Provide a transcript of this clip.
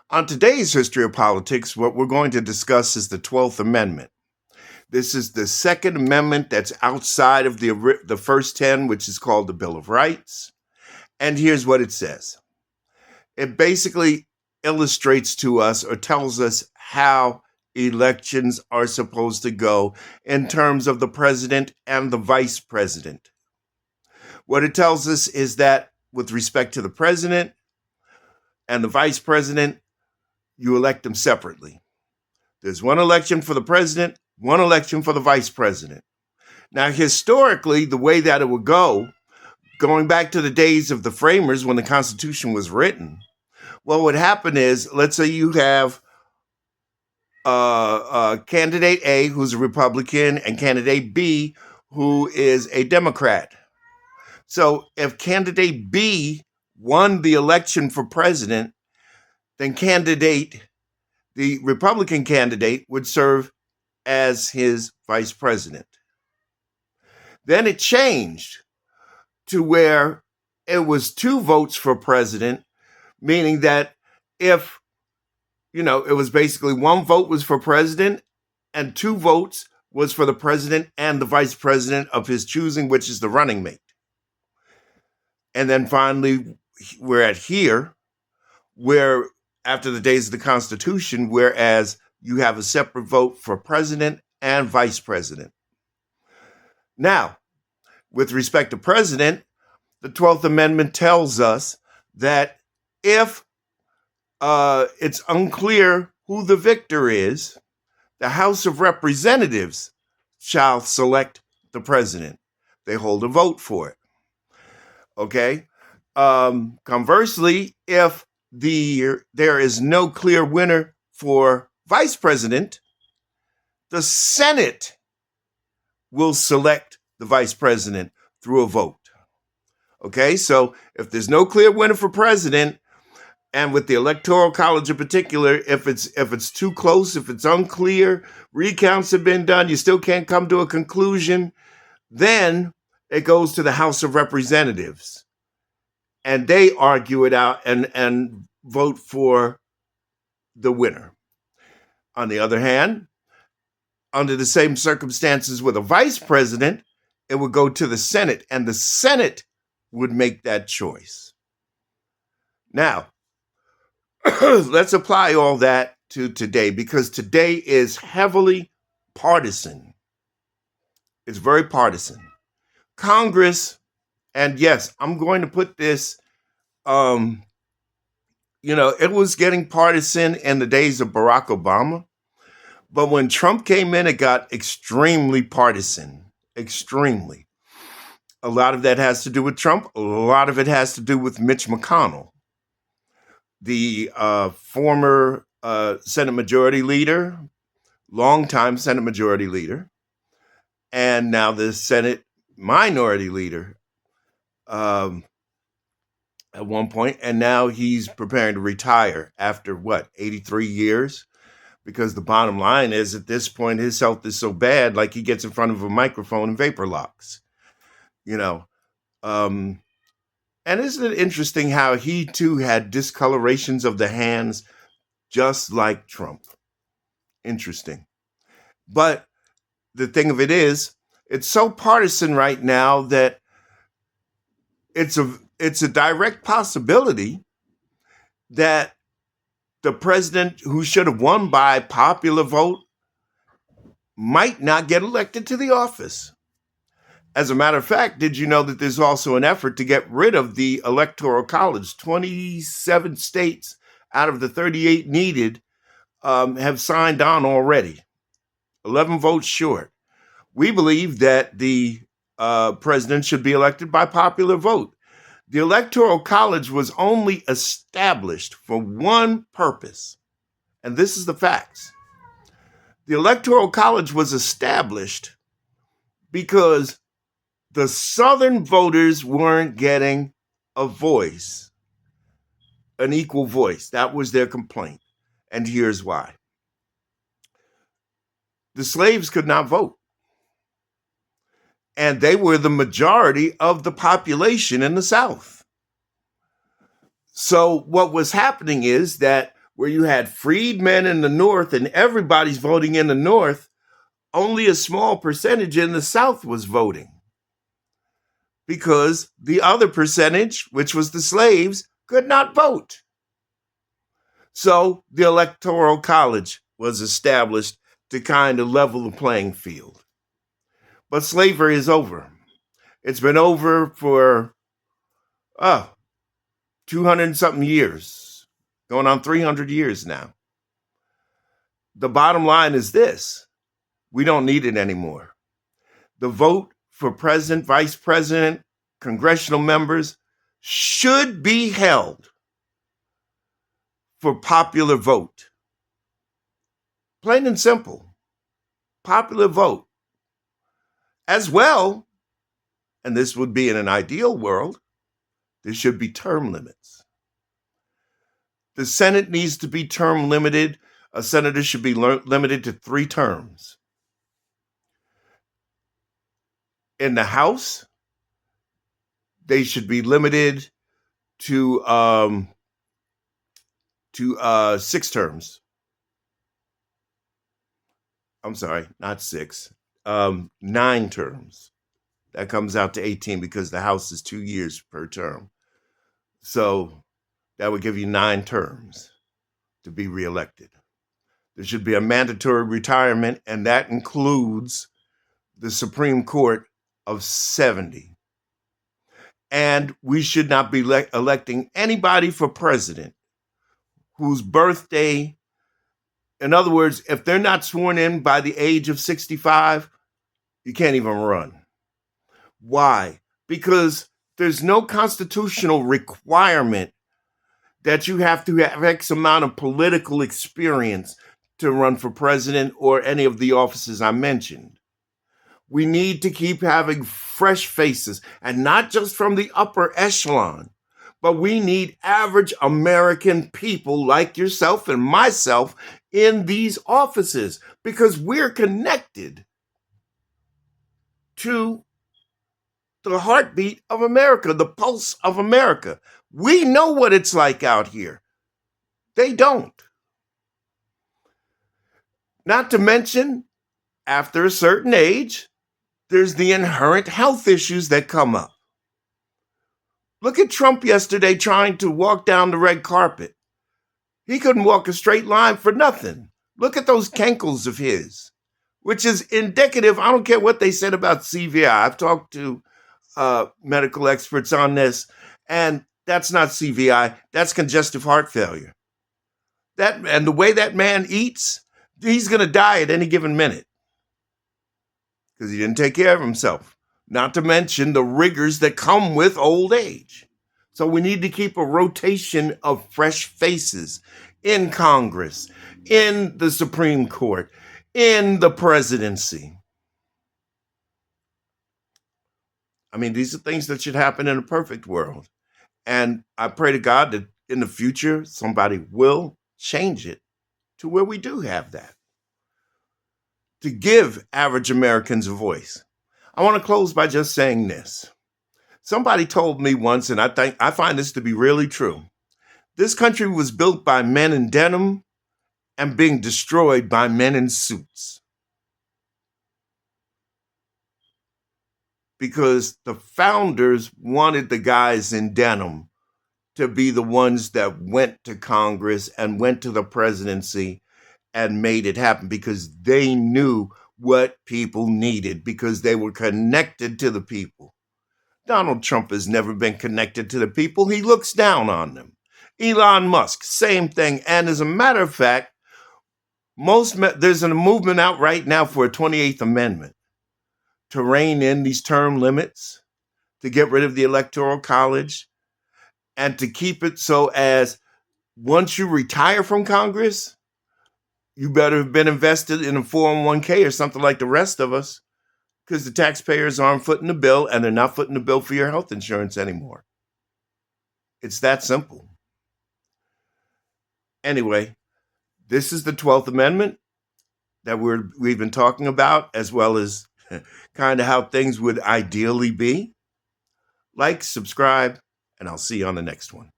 On today's History of Politics, what we're going to discuss is the 12th Amendment. This is the Second Amendment that's outside of the first 10, which is called the Bill of Rights. And here's what it says. It basically illustrates to us or tells us how elections are supposed to go in terms of the president and the vice president. What it tells us is that with respect to the president and the vice president, you elect them separately. There's one election for the president, one election for the vice president. Now, historically, the way that it would go, going back to the days of the framers when the Constitution was written, what would happen is, let's say you have candidate A, who's a Republican, and candidate B, who is a Democrat. So if candidate B won the election for president, then the Republican candidate would serve as his vice president. Then it changed to where it was 2 votes for president, meaning that if, it was basically 1 vote was for president and 2 votes was for the president and the vice president of his choosing, which is the running mate. And then finally, we're at here, where after the days of the Constitution, whereas you have a separate vote for president and vice president. Now, with respect to president, the 12th Amendment tells us that if it's unclear who the victor is, the House of Representatives shall select the president. They hold a vote for it. Okay? Conversely, if there is no clear winner for vice president, the Senate will select the vice president through a vote. Okay, so if there's no clear winner for president, and with the Electoral College in particular, if it's too close, if it's unclear, recounts have been done, you still can't come to a conclusion, then it goes to the House of Representatives. And they argue it out and vote for the winner. On the other hand, under the same circumstances with a vice president, it would go to the Senate, and the Senate would make that choice. Now, let's apply all that to today, because today is heavily partisan. It's very partisan. Congress, and yes, I'm going to put this, it was getting partisan in the days of Barack Obama. But when Trump came in, it got extremely partisan, extremely. A lot of that has to do with Trump. A lot of it has to do with Mitch McConnell, the former Senate Majority Leader, longtime Senate Majority Leader, and now the Senate Minority Leader at one point. And now he's preparing to retire after, 83 years? Because the bottom line is, at this point, his health is so bad, like he gets in front of a microphone and vapor locks, And isn't it interesting how he too had discolorations of the hands, just like Trump? Interesting. But the thing of it is, it's so partisan right now that it's a direct possibility that the president who should have won by popular vote might not get elected to the office. As a matter of fact, did you know that there's also an effort to get rid of the Electoral College? 27 states out of the 38 needed have signed on already. 11 votes short. We believe that the president should be elected by popular vote. The Electoral College was only established for one purpose, and this is the facts. The Electoral College was established because the Southern voters weren't getting a voice, an equal voice. That was their complaint, and here's why. The slaves could not vote. And they were the majority of the population in the South. So what was happening is that where you had freedmen in the North and everybody's voting in the North, only a small percentage in the South was voting because the other percentage, which was the slaves, could not vote. So the Electoral College was established to kind of level the playing field. But slavery is over. It's been over for 200 something years, going on 300 years now. The bottom line is this: we don't need it anymore. The vote for president, vice president, congressional members should be held for popular vote. Plain and simple. Popular vote. As well, and this would be in an ideal world, there should be term limits. The Senate needs to be term limited. A senator should be limited to 3 terms. In the House, they should be limited to 6 terms. I'm sorry, not 6, 9 terms. That comes out to 18 because the House is 2 years per term. So that would give you 9 terms to be reelected. There should be a mandatory retirement, and that includes the Supreme Court of 70. And we should not be electing anybody for president whose birthday, in other words, if they're not sworn in by the age of 65, you can't even run. Why? Because there's no constitutional requirement that you have to have X amount of political experience to run for president or any of the offices I mentioned. We need to keep having fresh faces, and not just from the upper echelon, but we need average American people like yourself and myself in these offices because we're connected to the heartbeat of America, the pulse of America. We know what it's like out here. They don't. Not to mention, after a certain age, there's the inherent health issues that come up. Look at Trump yesterday trying to walk down the red carpet. He couldn't walk a straight line for nothing. Look at those cankles of his, which is indicative. I don't care what they said about CVI. I've talked to medical experts on this, and that's not CVI. That's congestive heart failure. And the way that man eats, he's going to die at any given minute because he didn't take care of himself. Not to mention the rigors that come with old age. So we need to keep a rotation of fresh faces in Congress, in the Supreme Court, in the presidency. I mean, these are things that should happen in a perfect world. And I pray to God that in the future, somebody will change it to where we do have that, to give average Americans a voice. I want to close by just saying this. Somebody told me once, and I find this to be really true. This country was built by men in denim and being destroyed by men in suits. Because the founders wanted the guys in denim to be the ones that went to Congress and went to the presidency and made it happen because they knew what people needed because they were connected to the people. Donald Trump has never been connected to the people. He looks down on them. Elon Musk, same thing. And as a matter of fact, there's a movement out right now for a 28th Amendment to rein in these term limits, to get rid of the Electoral College, and to keep it so as once you retire from Congress, you better have been invested in a 401k or something like the rest of us, because the taxpayers aren't footing the bill and they're not footing the bill for your health insurance anymore. It's that simple. Anyway, this is the 12th Amendment that we've been talking about, as well as kind of how things would ideally be. Like, subscribe, and I'll see you on the next one.